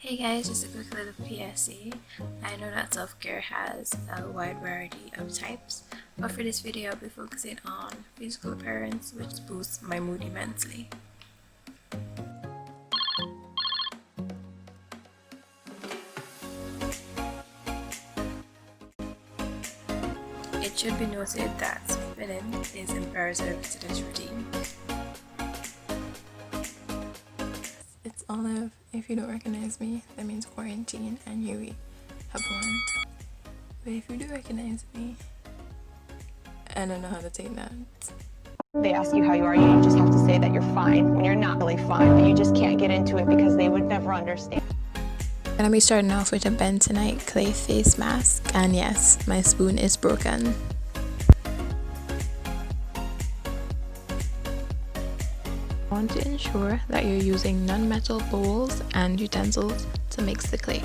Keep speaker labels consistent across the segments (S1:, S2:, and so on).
S1: Hey guys, just a quick little PSA. I know that self-care has a wide variety of types, but for this video I'll be focusing on physical appearance, which boosts my mood immensely. It should be noted that spinning is imperative to this routine. It's Olive. If you don't recognize me, that means quarantine and you have won. But if you do recognize me, I don't know how to take that.
S2: They ask you how you are, you just have to say that you're fine when you're not really fine, but you just can't get into it because they would never understand.
S1: I'm gonna be starting off with a bentonite clay face mask, and yes, my spoon is broken. I want to ensure that you're using non-metal bowls and utensils to mix the clay.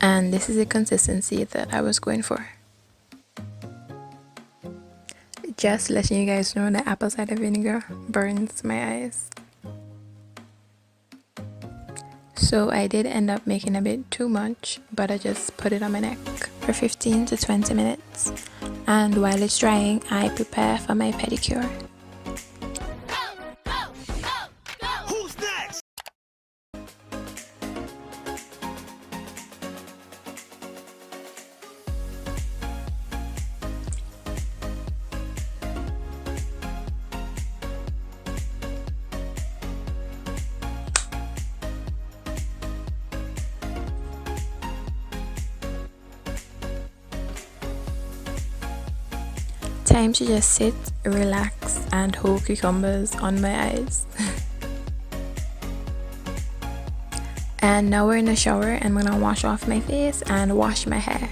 S1: And this is the consistency that I was going for. Just letting you guys know that apple cider vinegar burns my eyes. So I did end up making a bit too much, but I just put it on my neck for 15 to 20 minutes. And while it's drying, I prepare for my pedicure.
S3: Who's next?
S1: Time to just sit, relax, and hold cucumbers on my eyes. And now we're in the shower and I'm gonna wash off my face and wash my hair.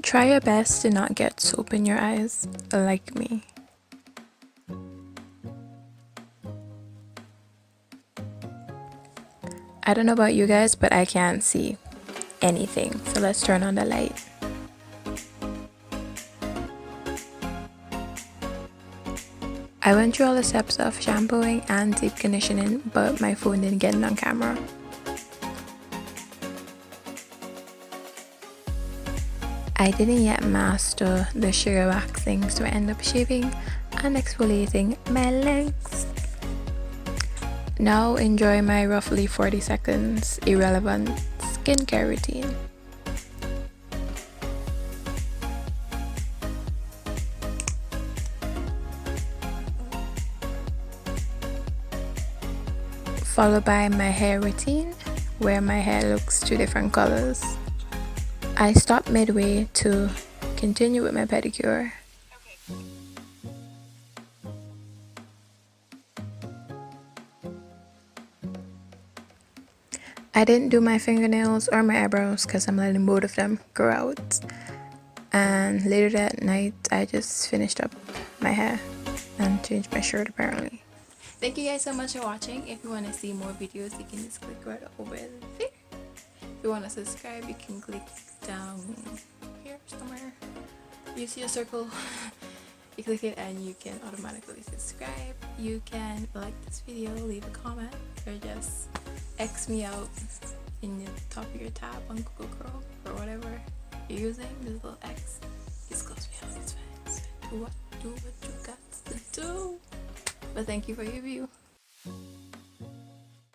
S1: Try your best to not get soap in your eyes, like me. I don't know about you guys, but I can't see anything, so let's turn on the light. I went through all the steps of shampooing and deep conditioning, but my phone didn't get it on camera. I didn't yet master the sugar waxing, so I ended up shaving and exfoliating my legs. Now enjoy my roughly 40 seconds irrelevant skincare routine. Followed by my hair routine, where my hair looks two different colors. I stopped midway to continue with my pedicure. I didn't do my fingernails or my eyebrows because I'm letting both of them grow out. And later that night, I just finished up my hair and changed my shirt apparently. Thank you guys so much for watching. If you want to see more videos, you can just click right over there. If you want to subscribe, you can click down here somewhere. You see a circle. You click it and you can automatically subscribe. You can like this video, leave a comment, or just X me out in the top of your tab on Google Chrome or whatever you're using. This little X just close me out. It's fine. Do what you got to do. But thank you for your view.